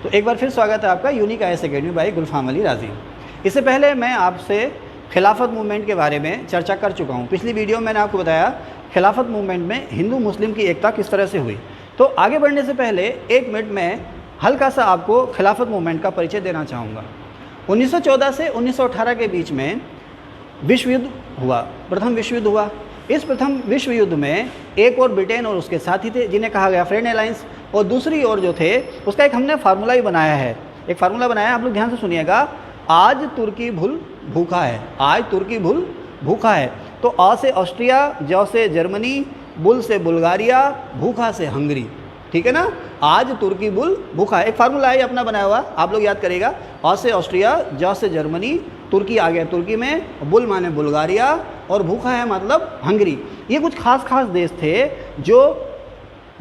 तो एक बार फिर स्वागत है आपका यूनिक IAS अकेडमी बाई गुलफाम अली राजी। इससे पहले मैं आपसे खिलाफत मूवमेंट के बारे में चर्चा कर चुका हूँ। पिछली वीडियो में मैंने आपको बताया खिलाफत मूवमेंट में हिंदू मुस्लिम की एकता किस तरह से हुई। तो आगे बढ़ने से पहले 1 मिनट में हल्का सा आपको खिलाफत मूवमेंट का परिचय देना चाहूँगा। 1914 से 1918 के बीच में विश्व युद्ध हुआ, प्रथम विश्व युद्ध हुआ। इस प्रथम विश्व युद्ध में एक और ब्रिटेन और उसके साथी थे जिन्हें कहा गया फ्रेंड अलायंस, और दूसरी ओर जो थे उसका एक हमने फार्मूला ही बनाया है। एक फार्मूला बनाया है, आप लोग ध्यान से सुनिएगा। आज तुर्की भूखा है, आज तुर्की भूखा है। तो आ से ऑस्ट्रिया, ज से जर्मनी, बुल से बुल्गारिया, भूखा से हंगरी। ठीक है ना, आज तुर्की भूखा है। एक फार्मूला है अपना बनाया हुआ, आप लोग याद करेगा। आ से ऑस्ट्रिया, ज से जर्मनी, तुर्की आ गया तुर्की में, बुल माने बुल्गारिया और भूखा है मतलब हंगरी। ये कुछ खास देश थे जो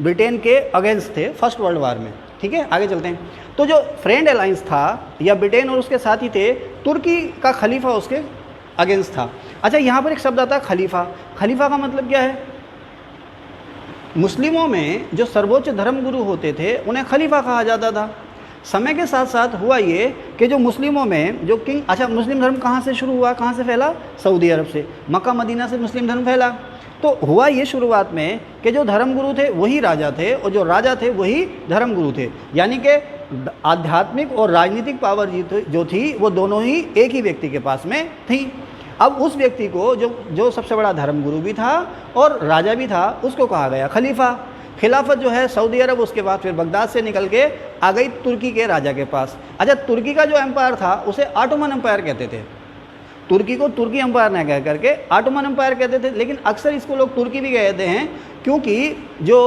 ब्रिटेन के अगेंस्ट थे फर्स्ट वर्ल्ड वार में। ठीक है, आगे चलते हैं। तो जो फ्रेंड अलायंस था या ब्रिटेन और उसके साथी थे, तुर्की का खलीफा उसके अगेंस्ट था। अच्छा, यहाँ पर एक शब्द आता है खलीफा। खलीफा का मतलब क्या है? मुस्लिमों में जो सर्वोच्च धर्मगुरु होते थे उन्हें खलीफा कहा जाता था। समय के साथ साथ हुआ ये कि जो मुस्लिमों में जो किंग, अच्छा मुस्लिम धर्म कहाँ से शुरू हुआ, कहाँ से फैला? सऊदी अरब से, मक्का मदीना से मुस्लिम धर्म फैला। तो हुआ ये शुरुआत में कि जो धर्मगुरु थे वही राजा थे और जो राजा थे वही धर्मगुरु थे, यानी कि आध्यात्मिक और राजनीतिक पावर जो थी वो दोनों ही एक ही व्यक्ति के पास में थी। अब उस व्यक्ति को जो सबसे बड़ा धर्मगुरु भी था और राजा भी था, उसको कहा गया खलीफा। खिलाफत जो है सऊदी अरब, उसके बाद फिर बगदाद से निकल के आ गई तुर्की के राजा के पास। अच्छा, तुर्की का जो एम्पायर था उसे ऑटोमन एम्पायर कहते थे। तुर्की को तुर्की एम्पायर न कह करके ऑटोमन एम्पायर कहते थे, लेकिन अक्सर इसको लोग तुर्की भी कहते हैं क्योंकि जो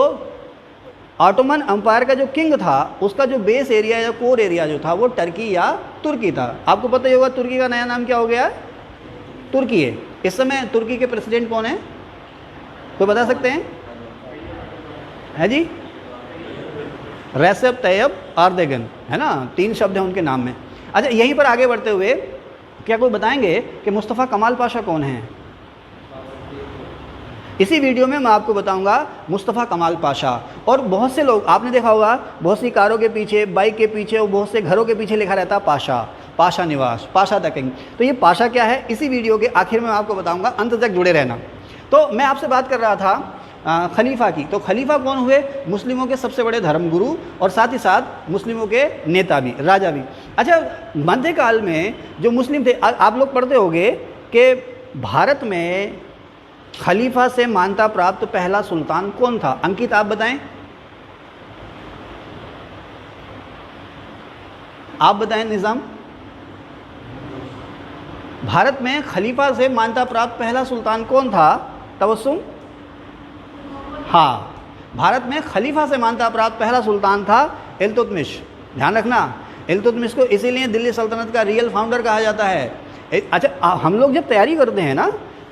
ऑटोमन एम्पायर का जो किंग था उसका जो बेस एरिया या कोर एरिया जो था वो टर्की या तुर्की था। आपको पता ही होगा तुर्की का नया नाम क्या हो गया? तुर्की है। इस समय तुर्की के प्रेसिडेंट कौन है, कोई बता सकते हैं? है जी, रेसेप तैयब एर्दोगन, है ना, 3 शब्द हैं उनके नाम में। अच्छा, यहीं पर आगे बढ़ते हुए क्या कोई बताएंगे कि मुस्तफ़ा कमाल पाशा कौन है? इसी वीडियो में मैं आपको बताऊंगा मुस्तफ़ा कमाल पाशा। और बहुत से लोग, आपने देखा होगा बहुत सी कारों के पीछे, बाइक के पीछे और बहुत से घरों के पीछे लिखा रहता पाशा, पाशा निवास, पाशा द किंग। तो ये पाशा क्या है, इसी वीडियो के आखिर में मैं आपको बताऊंगा, अंत तक जुड़े रहना। तो मैं आपसे बात कर रहा था खलीफा की। तो खलीफा कौन हुए? मुस्लिमों के सबसे बड़े धर्मगुरु और साथ ही साथ मुस्लिमों के नेता भी, राजा भी। अच्छा, मध्यकाल में जो मुस्लिम थे, आप लोग पढ़ते होंगे कि भारत में खलीफा से मान्यता प्राप्त पहला सुल्तान कौन था? अंकित आप बताएं, आप बताएं निज़ाम। भारत में खलीफा से मान्यता प्राप्त पहला सुल्तान कौन था? तबस्सुम। हाँ, भारत में खलीफा से मान्यता प्राप्त पहला सुल्तान था इल्तुतमिश। ध्यान रखना, इल्तुतमिश को इसीलिए दिल्ली सल्तनत का रियल फाउंडर कहा जाता है। अच्छा, हम लोग जब तैयारी करते हैं ना,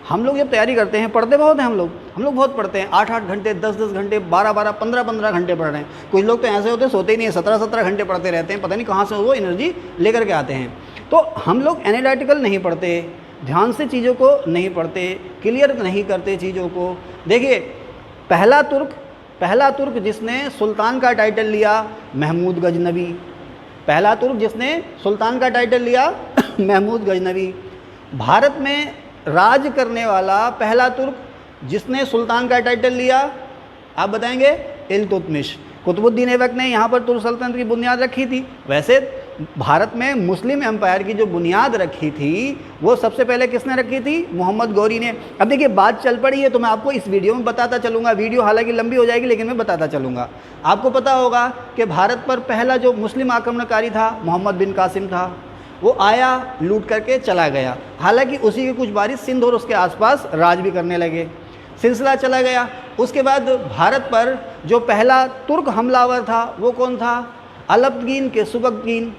हम लोग जब तैयारी करते हैं, पढ़ते बहुत हैं हम लोग बहुत पढ़ते हैं, 8-8 घंटे, 10-10 घंटे, 12-12, 15-15 घंटे पढ़ रहे हैं। कुछ लोग तो ऐसे होते हैं सोते ही नहीं है, 17-17 घंटे पढ़ते रहते हैं, पता नहीं कहाँ से वो एनर्जी लेकर के आते हैं। तो हम लोग एनालिटिकल नहीं पढ़ते, ध्यान से चीज़ों को नहीं पढ़ते, क्लियर नहीं करते चीज़ों को। देखिए, पहला तुर्क जिसने सुल्तान का टाइटल लिया, महमूद गजनवी। पहला तुर्क जिसने सुल्तान का टाइटल लिया महमूद गजनवी। भारत में राज करने वाला पहला तुर्क जिसने सुल्तान का टाइटल लिया, आप बताएंगे? इल्तुतमिश। कुतुबुद्दीन ऐबक ने यहाँ पर तुर्क सल्तनत की बुनियाद रखी थी। वैसे भारत में मुस्लिम एम्पायर की जो बुनियाद रखी थी वो सबसे पहले किसने रखी थी? मोहम्मद गौरी ने। अब देखिए, बात चल पड़ी है तो मैं आपको इस वीडियो में बताता चलूँगा। वीडियो हालांकि लंबी हो जाएगी लेकिन मैं बताता चलूँगा। आपको पता होगा कि भारत पर पहला जो मुस्लिम आक्रमणकारी था मोहम्मद बिन कासिम था। वो आया, लूट करके चला गया। हालांकि उसी के कुछ बारिश सिंध और उसके आसपास राज भी करने लगे, सिलसिला चला गया। उसके बाद भारत पर जो पहला तुर्क हमलावर था वो कौन था? अलब्दगीन के सुबकगीन।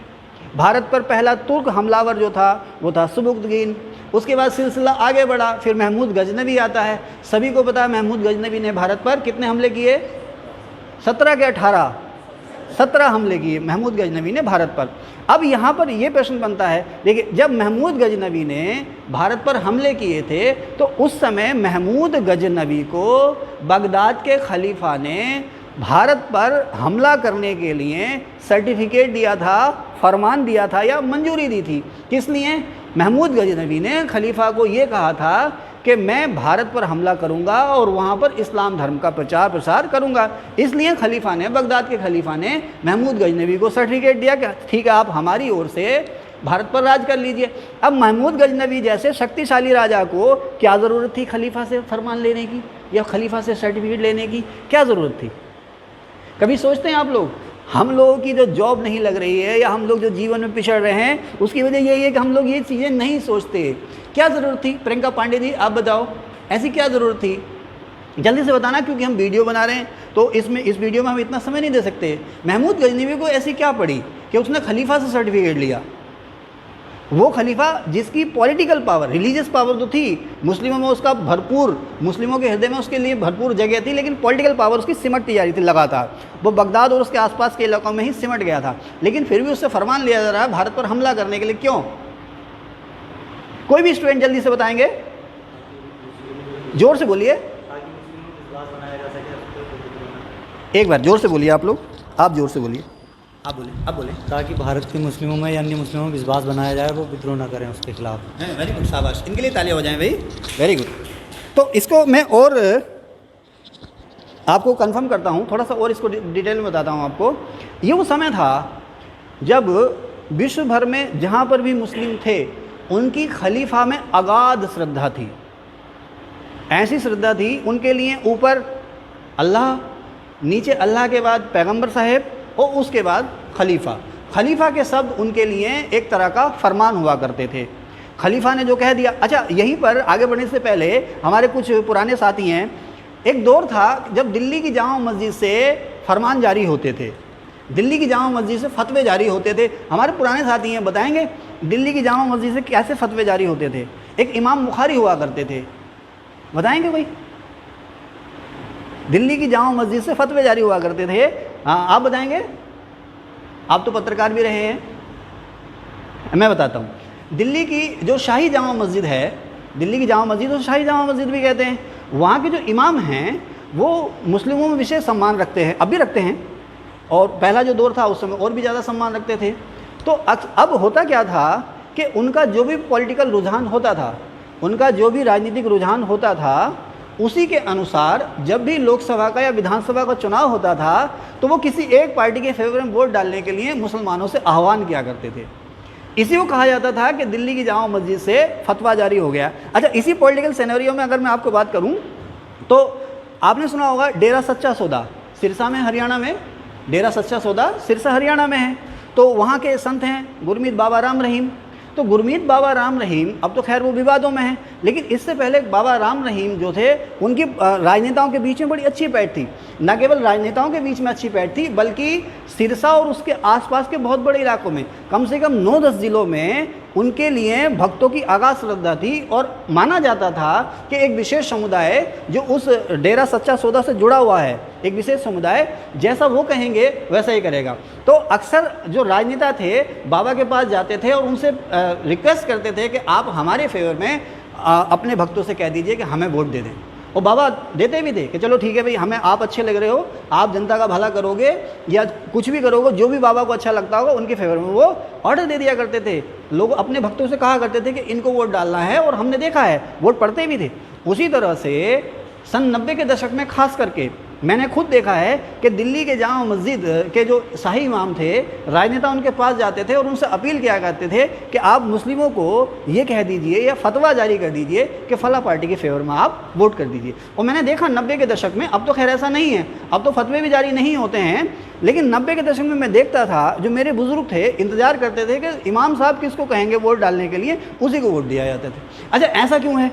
भारत पर पहला तुर्क हमलावर जो था वो था सुबकगीन। उसके बाद सिलसिला आगे बढ़ा, फिर महमूद गजनवी आता है। सभी को पता है महमूद गजनवी ने भारत पर कितने हमले किए? 17 के 18, 17 हमले किए महमूद गजनवी ने भारत पर। अब यहाँ पर ये प्रश्न बनता है, देखिए, जब महमूद गजनवी ने भारत पर हमले किए थे तो उस समय महमूद गजनवी को बगदाद के खलीफा ने भारत पर हमला करने के लिए सर्टिफिकेट दिया था, फरमान दिया था या मंजूरी दी थी। किस लिए? महमूद गजनवी ने खलीफा को ये कहा था कि मैं भारत पर हमला करूंगा और वहाँ पर इस्लाम धर्म का प्रचार प्रसार करूंगा। इसलिए खलीफा ने, बगदाद के खलीफा ने महमूद गजनवी को सर्टिफिकेट दिया कि ठीक है, आप हमारी ओर से भारत पर राज कर लीजिए। अब महमूद गजनवी जैसे शक्तिशाली राजा को क्या ज़रूरत थी खलीफा से फरमान लेने की या खलीफा से सर्टिफिकेट लेने की? क्या ज़रूरत थी? कभी सोचते हैं आप लोग? हम लोगों की जो जॉब नहीं लग रही है या हम लोग जो जीवन में पिछड़ रहे हैं, उसकी वजह यही है कि हम लोग ये चीज़ें नहीं सोचते। क्या ज़रूरत थी? प्रियंका पांडे जी, आप बताओ, ऐसी क्या ज़रूरत थी? जल्दी से बताना, क्योंकि हम वीडियो बना रहे हैं तो इस वीडियो में हम इतना समय नहीं दे सकते। महमूद गजनवी को ऐसी क्या पड़ी कि उसने खलीफा से सर्टिफिकेट लिया? वो खलीफा जिसकी पॉलिटिकल पावर, रिलीजियस पावर तो थी, मुस्लिमों में उसका भरपूर, मुस्लिमों के हृदय में उसके लिए भरपूर जगह थी, लेकिन पॉलिटिकल पावर उसकी सिमटती जा रही थी लगातार। वो बगदाद और उसके आसपास के इलाकों में ही सिमट गया था, लेकिन फिर भी उससे फरमान लिया जा रहा है भारत पर हमला करने के लिए। क्यों? कोई भी स्टूडेंट जल्दी से बताएंगे, जोर से बोलिए, एक बार जोर से बोलिए आप लोग, आप जोर से बोलिए, आप बोले। ताकि भारत के मुस्लिमों में या अन्य मुस्लिमों में विश्वास बनाया जाए, वो विद्रोह न करें उसके खिलाफ। वेरी गुड, शाबाश, इनके लिए तालियां हो जाएं भाई, वेरी गुड। तो इसको मैं और आपको कंफर्म करता हूँ, थोड़ा सा और इसको डिटेल में बताता हूँ आपको। ये वो समय था जब विश्व भर में जहाँ पर भी मुस्लिम थे उनकी खलीफा में अगाध श्रद्धा थी। ऐसी श्रद्धा थी उनके लिए, ऊपर अल्लाह, नीचे अल्लाह के बाद पैगंबर साहब और उसके बाद खलीफा। खलीफा के शब्द उनके लिए एक तरह का फरमान हुआ करते थे। खलीफा ने जो कह दिया। अच्छा, यहीं पर आगे बढ़ने से पहले हमारे कुछ पुराने साथी हैं, एक दौर था जब दिल्ली की जामा मस्जिद से फरमान जारी होते थे, दिल्ली की जामा मस्जिद से फतवे जारी होते थे। हमारे पुराने साथी हैं, बताएंगे दिल्ली की जामा मस्जिद से कैसे फतवे जारी होते थे? एक इमाम बुखारी हुआ करते थे, बताएंगे भाई? दिल्ली की जामा मस्जिद से फतवे जारी हुआ करते थे। हाँ, आप बताएंगे? आप तो पत्रकार भी रहे हैं, मैं बताता हूँ। दिल्ली की जो शाही जामा मस्जिद है, दिल्ली की जामा मस्जिद, तो शाही जामा मस्जिद भी कहते हैं, वहाँ के जो इमाम हैं वो मुस्लिमों में विशेष सम्मान रखते हैं, अब भी रखते हैं, और पहला जो दौर था उस समय और भी ज़्यादा सम्मान रखते थे। तो अब होता क्या था कि उनका जो भी पॉलिटिकल रुझान होता था, उनका जो भी राजनीतिक रुझान होता था, उसी के अनुसार जब भी लोकसभा का या विधानसभा का चुनाव होता था तो वो किसी एक पार्टी के फेवर में वोट डालने के लिए मुसलमानों से आह्वान किया करते थे। इसी को कहा जाता था कि दिल्ली की जामा मस्जिद से फतवा जारी हो गया। अच्छा, इसी पॉलिटिकल सिनेरियो में अगर मैं आपको बात करूं तो आपने सुना होगा डेरा सच्चा सौदा, सिरसा में, हरियाणा में। डेरा सच्चा सौदा सिरसा हरियाणा में है। तो वहाँ के संत हैं गुरमीत बाबा राम रहीम। तो गुरमीत बाबा राम रहीम, अब तो खैर वो विवादों में है, लेकिन इससे पहले बाबा राम रहीम जो थे उनकी राजनेताओं के बीच में बड़ी अच्छी पैठ थी। न केवल राजनेताओं के बीच में अच्छी पैठ थी, बल्कि सिरसा और उसके आसपास के बहुत बड़े इलाकों में, कम से कम 9-10 जिलों में उनके लिए भक्तों की आगाज़ श्रद्धा थी। और माना जाता था कि एक विशेष समुदाय जो उस डेरा सच्चा सौदा से जुड़ा हुआ है, एक विशेष समुदाय, जैसा वो कहेंगे वैसा ही करेगा। तो अक्सर जो राजनेता थे बाबा के पास जाते थे और उनसे रिक्वेस्ट करते थे कि आप हमारे फेवर में अपने भक्तों से कह दीजिए कि हमें वोट दे दें। और बाबा देते भी थे कि चलो ठीक है भाई, हमें आप अच्छे लग रहे हो, आप जनता का भला करोगे या कुछ भी करोगे, जो भी बाबा को अच्छा लगता होगा उनके फेवर में वो ऑर्डर दे दिया करते थे। लोग अपने भक्तों से कहा करते थे कि इनको वोट डालना है, और हमने देखा है वोट पड़ते भी थे। उसी तरह से सन 90 के दशक में खास करके मैंने खुद देखा है कि दिल्ली के जामा मस्जिद के जो शाही इमाम थे, राजनेता उनके पास जाते थे और उनसे अपील किया करते थे कि आप मुस्लिमों को ये कह दीजिए या फतवा जारी कर दीजिए कि फला पार्टी के फेवर में आप वोट कर दीजिए। और मैंने देखा 90 के दशक में, अब तो खैर ऐसा नहीं है, अब तो फतवे भी जारी नहीं होते हैं, लेकिन 90 के दशक में मैं देखता था जो मेरे बुजुर्ग थे इंतजार करते थे कि इमाम साहब किसको कहेंगे वोट डालने के लिए, उसी को वोट दिया जाता था। अच्छा, ऐसा क्यों है?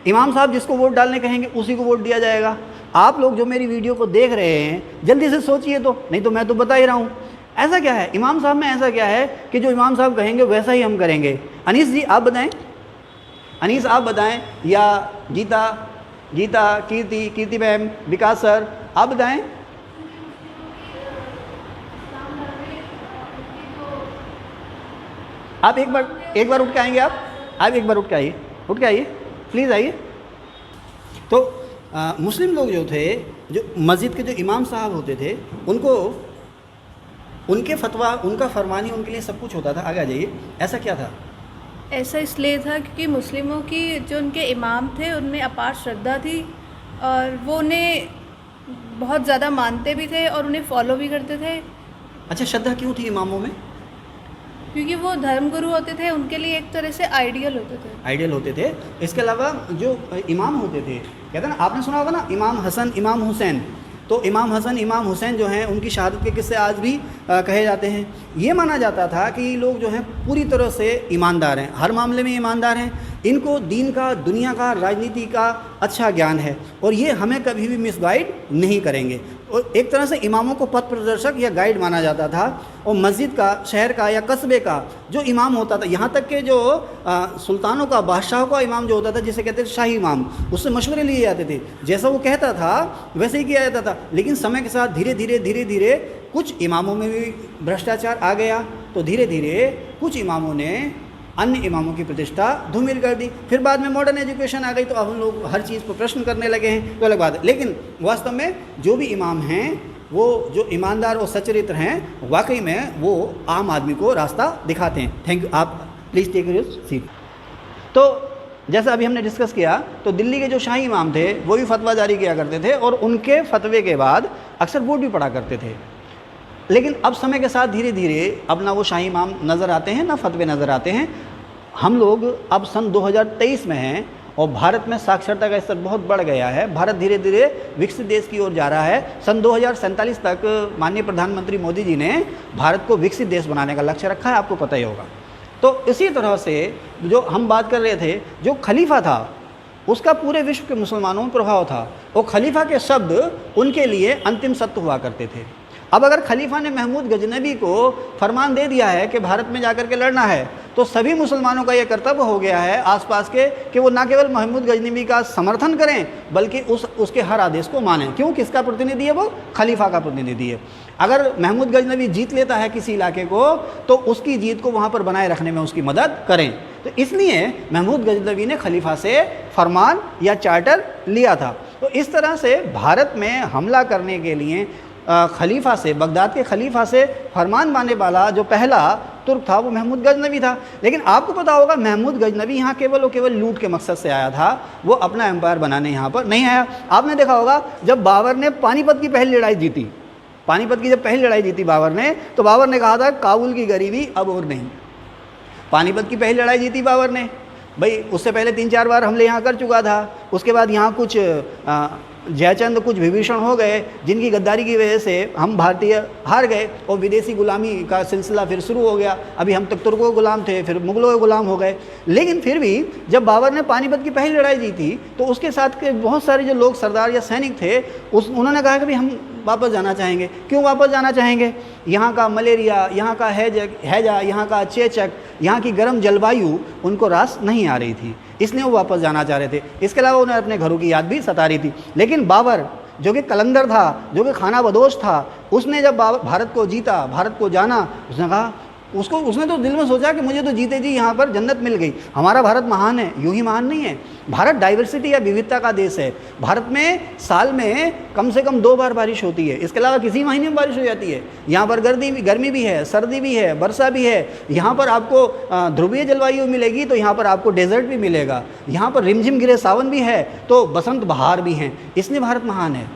इमाम साहब जिसको वोट डालने कहेंगे उसी को वोट दिया जाएगा। आप लोग जो मेरी वीडियो को देख रहे हैं जल्दी से सोचिए, तो नहीं तो मैं तो बता ही रहा हूँ। ऐसा क्या है इमाम साहब में, ऐसा क्या है कि जो इमाम साहब कहेंगे वैसा ही हम करेंगे? अनीस जी आप बताएं, अनीस आप बताएं, या गीता, कीर्ति मैम, विकास सर, आप बताएं। आप एक बार उठ के आएंगे, आप एक बार उठ के आइए, प्लीज़ आइए। तो मुस्लिम लोग जो थे, जो मस्जिद के जो इमाम साहब होते थे, उनको उनके फतवा, उनका फरमानी उनके लिए सब कुछ होता था। आगे आ जाइए, ऐसा क्या था? ऐसा इसलिए था क्योंकि मुस्लिमों की जो उनके इमाम थे उनमें अपार श्रद्धा थी और वो उन्हें बहुत ज़्यादा मानते भी थे और उन्हें फॉलो भी करते थे। अच्छा, श्रद्धा क्यों थी इमामों में? क्योंकि वो धर्मगुरु होते थे, उनके लिए एक तरह से आइडियल होते थे। आइडियल होते थे। इसके अलावा जो इमाम होते थे, कहते हैं ना, आपने सुना होगा ना, इमाम हसन इमाम हुसैन। तो इमाम हसन इमाम हुसैन जो हैं, उनकी शहादत के किस्से आज भी कहे जाते हैं। ये माना जाता था कि ये लोग जो हैं पूरी तरह से ईमानदार हैं, हर मामले में ईमानदार हैं, इनको दीन का, दुनिया का, राजनीति का अच्छा ज्ञान है और ये हमें कभी भी मिसगाइड नहीं करेंगे। और एक तरह से इमामों को पथ प्रदर्शक या गाइड माना जाता था। और मस्जिद का, शहर का या कस्बे का जो इमाम होता था, यहाँ तक के जो सुल्तानों का, बादशाहों का इमाम जो होता था, जिसे कहते थे शाही इमाम, उससे मशवरे लिए जाते थे। जैसा वो कहता था वैसे ही किया जाता था। लेकिन समय के साथ धीरे धीरे कुछ इमामों में भी भ्रष्टाचार आ गया, तो धीरे धीरे कुछ इमामों ने अन्य इमामों की प्रतिष्ठा धूमिल कर दी। फिर बाद में मॉडर्न एजुकेशन आ गई, तो अब हम लोग हर चीज़ पर प्रश्न करने लगे हैं, तो अलग बात है। लेकिन वास्तव में जो भी इमाम हैं, वो जो ईमानदार और सच्चरित्र हैं, वाकई में वो आम आदमी को रास्ता दिखाते हैं। Thank you. आप प्लीज़ टेक योर सीट। तो जैसा अभी हमने डिस्कस किया, तो दिल्ली के जो शाही इमाम थे वो भी फतवा जारी किया करते थे और उनके फतवे के बाद अक्सर वोट भी पड़ा करते थे। लेकिन अब समय के साथ धीरे धीरे अब ना वो शाही इमाम नज़र आते हैं, ना फतवे नज़र आते हैं। हम लोग अब सन 2023 में हैं और भारत में साक्षरता का स्तर बहुत बढ़ गया है। भारत धीरे धीरे विकसित देश की ओर जा रहा है। सन 2047 तक माननीय प्रधानमंत्री मोदी जी ने भारत को विकसित देश बनाने का लक्ष्य रखा है, आपको पता ही होगा। तो इसी तरह से जो हम बात कर रहे थे, जो खलीफा था उसका पूरे विश्व के मुसलमानों में प्रभाव था। वो खलीफा के शब्द उनके लिए अंतिम सत्य हुआ करते थे। अब अगर खलीफा ने महमूद गजनबी को फरमान दे दिया है कि भारत में जाकर के लड़ना है, तो सभी मुसलमानों का ये कर्तव्य हो गया है आसपास के कि वो ना केवल महमूद गजनबी का समर्थन करें बल्कि उसके हर आदेश को मानें। क्यों? किसका प्रतिनिधि है वो? खलीफा का प्रतिनिधि है। अगर महमूद गजनबी जीत लेता है किसी इलाके को, तो उसकी जीत को वहाँ पर बनाए रखने में उसकी मदद करें। तो इसलिए महमूद गजनबी ने खलीफा से फरमान या चार्टर लिया था। तो इस तरह से भारत में हमला करने के लिए खलीफा से, बगदाद के खलीफा से फरमान मानने वाला जो पहला तुर्क था वो महमूद गजनबी था। लेकिन आपको पता होगा महमूद गजनबी यहाँ केवल और केवल लूट के मकसद से आया था, वो अपना एम्पायर बनाने यहाँ पर नहीं आया। आपने देखा होगा जब बाबर ने पानीपत की पहली लड़ाई जीती, पानीपत की जब पहली लड़ाई जीती बाबर ने, तो बाबर ने कहा था काबुल की गरीबी अब और नहीं। पानीपत की पहली लड़ाई जीती बाबर ने, भाई उससे पहले 3-4 बार हमले यहाँ कर चुका था। उसके बाद यहाँ कुछ जयचंद, कुछ विभीषण हो गए जिनकी गद्दारी की वजह से हम भारतीय हार गए और विदेशी गुलामी का सिलसिला फिर शुरू हो गया। अभी हम तक तुर्कों के गुलाम थे, फिर मुगलों के गुलाम हो गए। लेकिन फिर भी जब बाबर ने पानीपत की पहली लड़ाई जीती, तो उसके साथ के बहुत सारे जो लोग, सरदार या सैनिक थे, उन्होंने कहा कि भाई हम वापस जाना चाहेंगे। क्यों वापस जाना चाहेंगे? यहाँ का मलेरिया, यहाँ का हैजा, यहाँ का चेचक, यहाँ की गर्म जलवायु उनको रास नहीं आ रही थी, इसलिए वो वापस जाना चाह रहे थे। इसके अलावा उन्हें अपने घरों की याद भी सता रही थी। लेकिन बाबर जो कि कलंदर था, जो कि खाना बदोश था, उसने जब भारत को जीता, भारत को जाना, उसने कहा, उसने तो दिल में सोचा कि मुझे तो जीते जी यहाँ पर जन्नत मिल गई। हमारा भारत महान है, यूं ही महान नहीं है। भारत डाइवर्सिटी या विविधता का देश है। भारत में साल में कम से कम 2 बार बारिश होती है, इसके अलावा किसी महीने में बारिश हो जाती है। यहाँ पर गर्मी भी है, सर्दी भी है, वर्षा भी है। यहाँ पर आपको ध्रुवीय जलवायु मिलेगी तो यहाँ पर आपको डेजर्ट भी मिलेगा। यहाँ पर रिमझिम गिरे सावन भी है तो बसंत बहार भी हैं। इसलिए भारत महान है,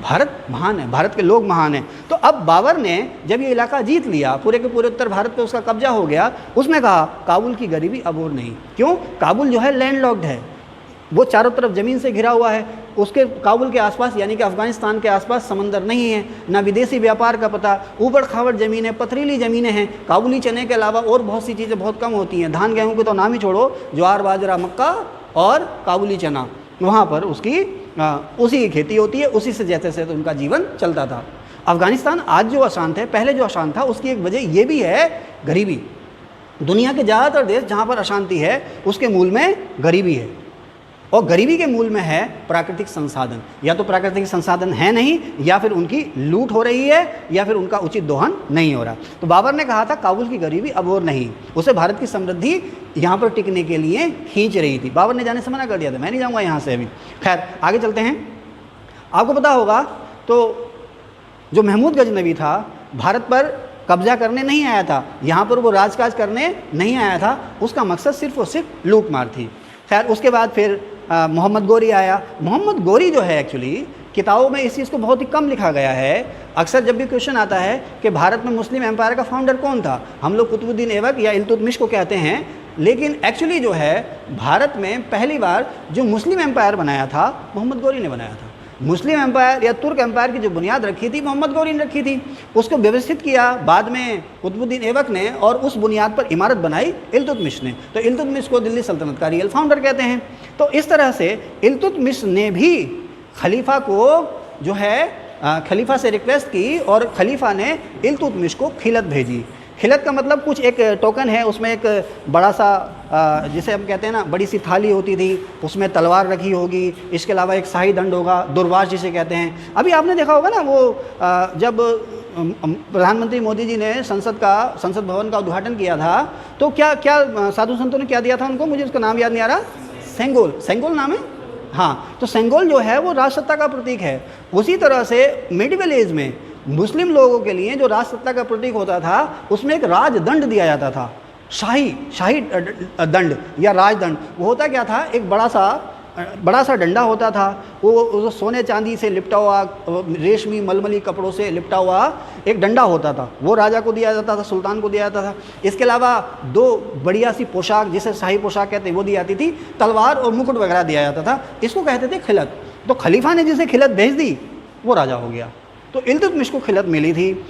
भारत महान है, भारत के लोग महान हैं। तो अब बाबर ने जब ये इलाका जीत लिया, पूरे के पूरे उत्तर भारत पे उसका कब्जा हो गया, उसने कहा काबुल की गरीबी अब और नहीं। क्यों? काबुल जो है लैंडलॉक्ड है, वो चारों तरफ ज़मीन से घिरा हुआ है। उसके काबुल के आसपास यानी कि अफ़गानिस्तान के आसपास समंदर नहीं है, ना विदेशी व्यापार का पता, ऊबड़ खाबड़ ज़मीनें, पथरीली ज़मीनें हैं। काबुली चने के अलावा और बहुत सी चीज़ें बहुत कम होती हैं। धान गेहूँ के तो नाम ही छोड़ो, ज्वार बाजरा मक्का और काबुली चना, वहाँ पर उसी की खेती होती है, उसी से जैसे तो उनका जीवन चलता था। अफ़गानिस्तान आज जो अशांत है, पहले जो अशांत था, उसकी एक वजह ये भी है गरीबी। दुनिया के ज़्यादातर देश जहाँ पर अशांति है उसके मूल में गरीबी है। और गरीबी के मूल में है प्राकृतिक संसाधन। या तो प्राकृतिक संसाधन है नहीं, या फिर उनकी लूट हो रही है, या फिर उनका उचित दोहन नहीं हो रहा। तो बाबर ने कहा था काबुल की गरीबी अब और नहीं, उसे भारत की समृद्धि यहाँ पर टिकने के लिए खींच रही थी। बाबर ने जाने से मना कर दिया था, मैं नहीं जाऊँगा यहाँ से अभी। खैर आगे चलते हैं। आपको पता होगा तो जो महमूद गजनवी था भारत पर कब्जा करने नहीं आया था, यहाँ पर वो राजकाज करने नहीं आया था, उसका मकसद सिर्फ और सिर्फ लूट मार थी। खैर उसके बाद फिर मोहम्मद गोरी आया। मोहम्मद गोरी जो है एक्चुअली किताबों में इस चीज़ को बहुत ही कम लिखा गया है। अक्सर जब भी क्वेश्चन आता है कि भारत में मुस्लिम एम्पायर का फाउंडर कौन था, हम लोग कुतुबुद्दीन ऐबक या इल्तुतमिश को कहते हैं, लेकिन एक्चुअली जो है भारत में पहली बार जो मुस्लिम एम्पायर बनाया था मोहम्मद गोरी ने बनाया था। मुस्लिम एम्पायर या तुर्क एम्पायर की जो बुनियाद रखी थी मोहम्मद गोरी ने रखी थी, उसको व्यवस्थित किया बाद में कुतुबुद्दीन ऐबक ने, और उस बुनियाद पर इमारत बनाई इल्तुतमिश ने। तो इल्तुतमिश को दिल्ली सल्तनत का रियल फाउंडर कहते हैं। तो इस तरह से इल्तुतमिश ने भी खलीफा को जो है खलीफा से रिक्वेस्ट की, और खलीफा ने इल्तुतमिश को खिलत भेजी। खिलत का मतलब कुछ एक टोकन है, उसमें एक बड़ा सा जिसे हम कहते हैं ना बड़ी सी थाली होती थी, उसमें तलवार रखी होगी, इसके अलावा एक शाही दंड होगा, दुर्वास जिसे कहते हैं। अभी आपने देखा होगा ना वो जब प्रधानमंत्री मोदी जी ने संसद भवन का उद्घाटन किया था, तो क्या क्या साधु संतों ने क्या दिया था उनको, मुझे उसका नाम याद नहीं आ रहा, सेंगोल नाम है, हाँ। तो सेंगोल जो है वो राजसत्ता का प्रतीक है। उसी तरह से मिडिवल एज में मुस्लिम लोगों के लिए जो राजसत्ता का प्रतीक होता था उसमें एक राजदंड दिया जाता था, शाही दंड या राजदंड। वो होता क्या था, एक बड़ा सा डंडा होता था, वो सोने चांदी से लिपटा हुआ, रेशमी मलमली कपड़ों से लिपटा हुआ एक डंडा होता था, वो राजा को दिया जाता था, सुल्तान को दिया जाता था। इसके अलावा दो बढ़िया सी पोशाक जिसे शाही पोशाक कहते हैं वो दी जाती थी, तलवार और मुकुट वगैरह दिया जाता था, इसको कहते थे खिलत। तो खलीफा ने जिसे खिलत भेज दी वो राजा हो गया। तो इल्तुतमिश को खिलत मिली थी।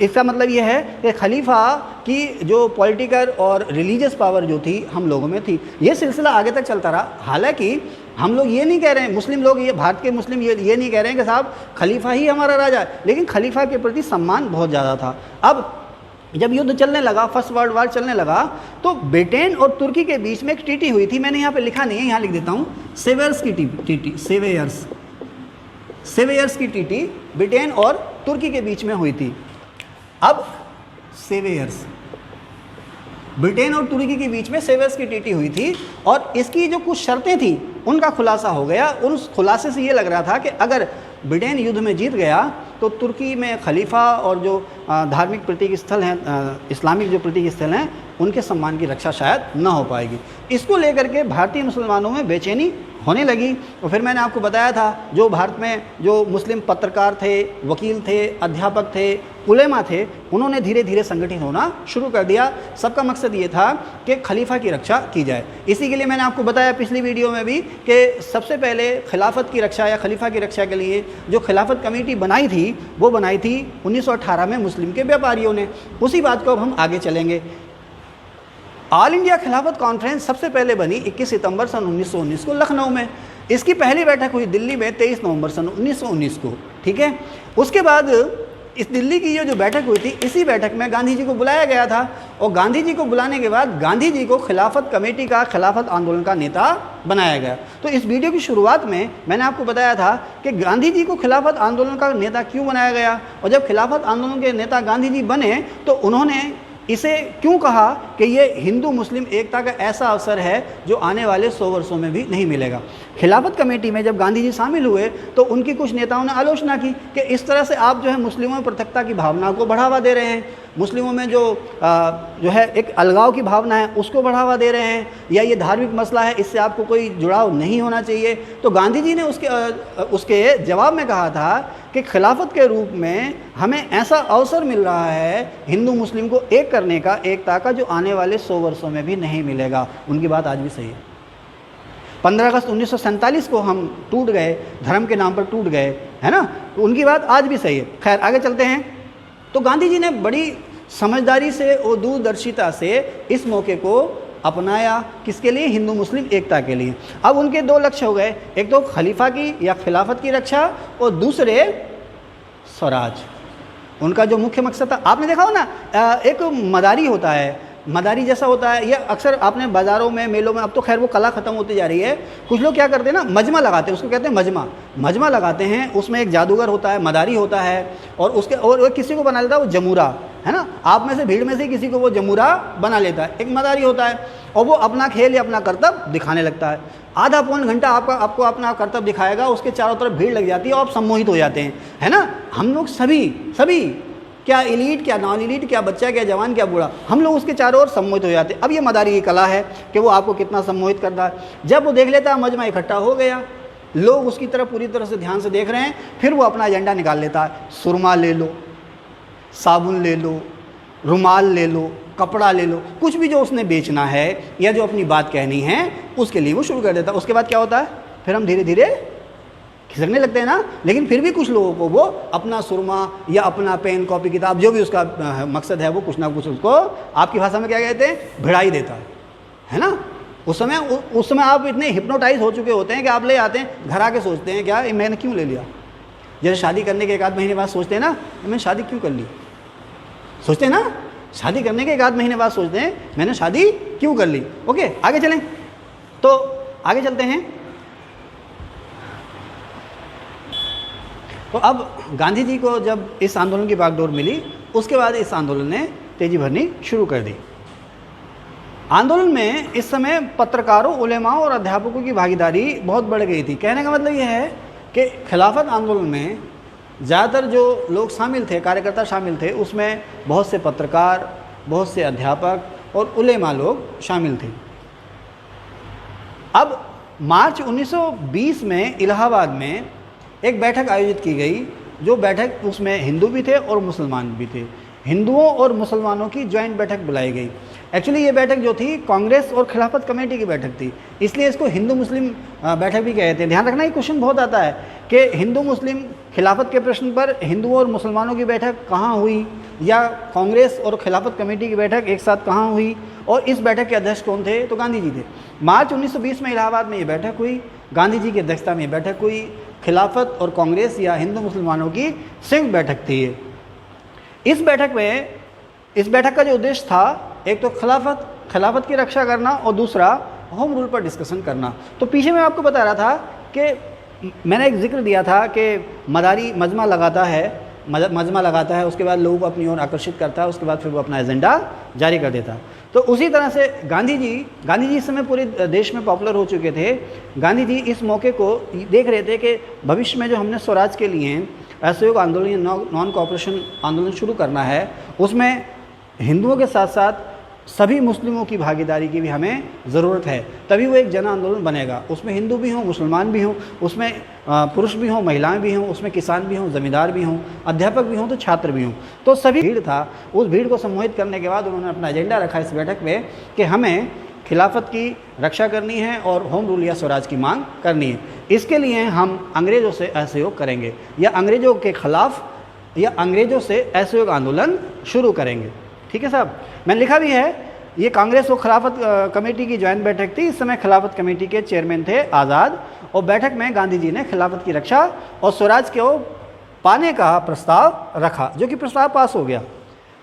इसका मतलब यह है कि खलीफा की जो पॉलिटिकल और रिलीजियस पावर जो थी हम लोगों में थी। ये सिलसिला आगे तक चलता रहा। हालांकि हम लोग ये नहीं कह रहे हैं, मुस्लिम लोग, ये भारत के मुस्लिम ये नहीं कह रहे हैं कि साहब खलीफा ही हमारा राजा है, लेकिन खलीफा के प्रति सम्मान बहुत ज़्यादा था। अब जब युद्ध चलने लगा, फर्स्ट वर्ल्ड वार चलने लगा, तो ब्रिटेन और तुर्की के बीच में एक ट्रीटी हुई थी। मैंने यहाँ पे लिखा नहीं है, यहाँ लिख देता हूँ, सेवेयर्स की ट्रीटी, सेवेयर्स की ट्रीटी ब्रिटेन और तुर्की के बीच में हुई थी। अब सेवेयर्स, ब्रिटेन और तुर्की के बीच में सेवेयर्स की ट्रीटी हुई थी, और इसकी जो कुछ शर्तें थी उनका खुलासा हो गया। उस खुलासे से ये लग रहा था कि अगर ब्रिटेन युद्ध में जीत गया तो तुर्की में खलीफा और जो धार्मिक प्रतीक स्थल हैं, इस्लामिक जो प्रतीक स्थल हैं, उनके सम्मान की रक्षा शायद न हो पाएगी। इसको लेकर के भारतीय मुसलमानों में बेचैनी होने लगी। और फिर मैंने आपको बताया था जो भारत में जो मुस्लिम पत्रकार थे, वकील थे, अध्यापक थे, उलेमा थे, उन्होंने धीरे धीरे संगठित होना शुरू कर दिया। सबका मकसद ये था कि खलीफा की रक्षा की जाए। इसी के लिए मैंने आपको बताया पिछली वीडियो में भी कि सबसे पहले खिलाफत की रक्षा या खलीफा की रक्षा के लिए जो खिलाफत कमेटी बनाई थी वो बनाई थी 1918 में मुस्लिम के व्यापारियों ने। उसी बात को अब हम आगे चलेंगे। ऑल इंडिया खिलाफत कॉन्फ्रेंस सबसे पहले बनी 21 सितंबर सन 1919 को लखनऊ में। इसकी पहली बैठक हुई दिल्ली में 23 नवंबर सन 1919 को, ठीक है। उसके बाद इस दिल्ली की ये जो बैठक हुई थी, इसी बैठक में गांधी जी को बुलाया गया था, और गांधी जी को बुलाने के बाद गांधी जी को खिलाफत कमेटी का, खिलाफत आंदोलन का नेता बनाया गया। तो इस वीडियो की शुरुआत में मैंने आपको बताया था कि गांधी जी को खिलाफत आंदोलन का नेता क्यों बनाया गया, और जब खिलाफत आंदोलन के नेता गांधी जी बने तो उन्होंने इसे क्यों कहा कि ये हिंदू मुस्लिम एकता का ऐसा अवसर है जो आने वाले 100 वर्षों में भी नहीं मिलेगा। खिलाफत कमेटी में जब गांधी जी शामिल हुए तो उनकी कुछ नेताओं ने आलोचना की कि इस तरह से आप जो है मुस्लिमों में पृथकता की भावना को बढ़ावा दे रहे हैं, मुस्लिमों में जो है एक अलगाव की भावना है उसको बढ़ावा दे रहे हैं, या ये धार्मिक मसला है, इससे आपको कोई जुड़ाव नहीं होना चाहिए। तो गांधी जी ने उसके जवाब में कहा था कि खिलाफत के रूप में हमें ऐसा अवसर मिल रहा है हिंदू मुस्लिम को एक करने का, एकता का, जो आने वाले 100 वर्षों में भी नहीं मिलेगा। उनकी बात आज भी सही है। 15 अगस्त 1947 को हम टूट गए, धर्म के नाम पर टूट गए, है ना, तो उनकी बात आज भी सही है। खैर आगे चलते हैं। तो गांधी जी ने बड़ी समझदारी से और दूरदर्शिता से इस मौके को अपनाया, किसके लिए, हिंदू मुस्लिम एकता के लिए। अब उनके दो लक्ष्य हो गए, एक तो खलीफा की या खिलाफत की रक्षा, और दूसरे स्वराज। उनका जो मुख्य मकसद था, आपने देखा हो ना, एक मदारी होता है, मदारी जैसा होता है, ये अक्सर आपने बाज़ारों में, मेलों में, अब तो खैर वो कला ख़त्म होती जा रही है, कुछ लोग क्या करते हैं ना, मजमा लगाते हैं, उसको कहते हैं मजमा लगाते हैं, उसमें एक जादूगर होता है, मदारी होता है, और उसके और किसी को बना लेता है वो जमूरा, है ना, आप में से भीड़ में से किसी को वो जमूरा बना लेता है, एक मदारी होता है, और वो अपना खेल या अपना करतब दिखाने लगता है। आधा पौन घंटा आपको अपना करतब दिखाएगा, उसके चारों तरफ भीड़ लग जाती है और आप सम्मोहित हो जाते हैं, है ना। हम लोग सभी क्या एलीट, क्या नॉन एलीट, क्या बच्चा, क्या जवान, क्या बूढ़ा, हम लोग उसके चारों ओर सम्मोहित हो जाते हैं। अब ये मदारी की कला है कि वो आपको कितना सम्मोहित करता है। जब वो देख लेता है मजमा इकट्ठा हो गया, लोग उसकी तरफ पूरी तरह से ध्यान से देख रहे हैं, फिर वो अपना एजेंडा निकाल लेता है। सुरमा ले लो, साबुन ले लो, रुमाल ले लो, कपड़ा ले लो, कुछ भी जो उसने बेचना है या जो अपनी बात कहनी है उसके लिए वो शुरू कर देता है। उसके बाद क्या होता है, फिर हम धीरे धीरे खिसकने लगते हैं ना, लेकिन फिर भी कुछ लोगों को वो अपना सुरमा या अपना पेन, कॉपी, किताब, जो भी उसका मकसद है, वो कुछ ना कुछ उसको आपकी भाषा में क्या कहते हैं, भिड़ाई देता है ना। उस समय आप इतने हिप्नोटाइज हो चुके होते हैं कि आप ले आते हैं, घर आके सोचते हैं क्या मैंने क्यों ले लिया। जैसे शादी करने के 1 आध महीने बाद सोचते हैं ना, मैंने शादी क्यों कर ली, सोचते हैं ना, शादी करने के 1 आध महीने बाद सोचते हैं मैंने शादी क्यों कर ली। ओके, आगे चलें, तो आगे चलते हैं। तो अब गांधी जी को जब इस आंदोलन की बागडोर मिली, उसके बाद इस आंदोलन ने तेजी भरनी शुरू कर दी। आंदोलन में इस समय पत्रकारों, उलेमाओं और अध्यापकों की भागीदारी बहुत बढ़ गई थी। कहने का मतलब यह है कि खिलाफत आंदोलन में ज़्यादातर जो लोग शामिल थे, कार्यकर्ता शामिल थे, उसमें बहुत से पत्रकार, बहुत से अध्यापक और उलेमा लोग शामिल थे। अब मार्च 1920 में इलाहाबाद में एक बैठक आयोजित की गई, जो बैठक उसमें हिंदू भी थे और मुसलमान भी थे। हिंदुओं और मुसलमानों की ज्वाइंट बैठक बुलाई गई। एक्चुअली ये बैठक जो थी कांग्रेस और खिलाफत कमेटी की बैठक थी, इसलिए इसको हिंदू मुस्लिम बैठक भी कहते हैं। ध्यान रखना, ये क्वेश्चन बहुत आता है कि हिंदू मुस्लिम खिलाफत के प्रश्न पर हिंदुओं और मुसलमानों की बैठक कहाँ हुई, या कांग्रेस और खिलाफत कमेटी की बैठक एक साथ कहाँ हुई, और इस बैठक के अध्यक्ष कौन थे, तो गांधी जी थे। मार्च 1920 में इलाहाबाद में ये बैठक हुई, गांधी जी की अध्यक्षता में ये बैठक हुई। खिलाफत और कांग्रेस या हिंदू मुसलमानों की संयुक्त बैठक थी ये। इस बैठक का जो उद्देश्य था, एक तो खिलाफत की रक्षा करना और दूसरा होम रूल पर डिस्कशन करना। तो पीछे मैं आपको बता रहा था कि मैंने एक जिक्र दिया था कि मदारी मजमा लगाता है, उसके बाद लोगों को अपनी ओर आकर्षित करता है, उसके बाद फिर वो अपना एजेंडा जारी कर देता। तो उसी तरह से गांधी जी इस समय पूरे देश में पॉपुलर हो चुके थे। गांधी जी इस मौके को देख रहे थे कि भविष्य में जो हमने स्वराज के लिए असहयोग आंदोलन या नॉन कॉपरेशन आंदोलन शुरू करना है, उसमें हिंदुओं के साथ साथ सभी मुस्लिमों की भागीदारी की भी हमें ज़रूरत है, तभी वो एक जन आंदोलन बनेगा। उसमें हिंदू भी हों, मुसलमान भी हों, उसमें पुरुष भी हों, महिलाएं भी हों, उसमें किसान भी हों, ज़मींदार भी हों, अध्यापक भी हों, तो छात्र भी हों। तो सभी भीड़ था। उस भीड़ को सम्मोहित करने के बाद उन्होंने अपना एजेंडा रखा इस बैठक में कि हमें खिलाफत की रक्षा करनी है और होम रूल या स्वराज की मांग करनी है। इसके लिए हम अंग्रेज़ों से असहयोग करेंगे, या अंग्रेज़ों के ख़िलाफ़ या अंग्रेज़ों से असहयोग आंदोलन शुरू करेंगे। ठीक है साहब, मैंने लिखा भी है, ये कांग्रेस और खिलाफत कमेटी की ज्वाइंट बैठक थी। इस समय खिलाफत कमेटी के चेयरमैन थे आज़ाद, और बैठक में गांधी जी ने खिलाफत की रक्षा और स्वराज को पाने का प्रस्ताव रखा, जो कि प्रस्ताव पास हो गया।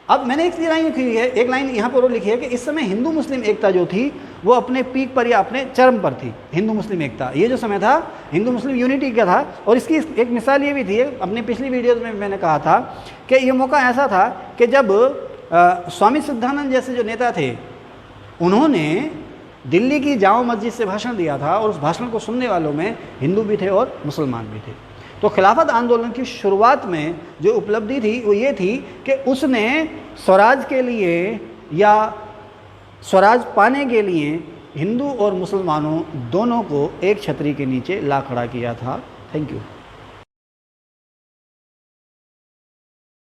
अब मैंने एक लाइन लिखी है, एक लाइन यहाँ पर और लिखी है कि इस समय हिंदू मुस्लिम एकता जो थी वो अपने पीक पर या अपने चरम पर थी। हिंदू मुस्लिम एकता, ये जो समय था हिंदू मुस्लिम यूनिटी का था। और इसकी एक मिसाल ये भी थी, अपनी पिछली वीडियोज़ में मैंने कहा था कि ये मौका ऐसा था कि जब स्वामी सिद्धानंद जैसे जो नेता थे, उन्होंने दिल्ली की जामा मस्जिद से भाषण दिया था, और उस भाषण को सुनने वालों में हिंदू भी थे और मुसलमान भी थे। तो खिलाफत आंदोलन की शुरुआत में जो उपलब्धि थी वो ये थी कि उसने स्वराज के लिए या स्वराज पाने के लिए हिंदू और मुसलमानों दोनों को एक छतरी के नीचे ला खड़ा किया था। Thank you.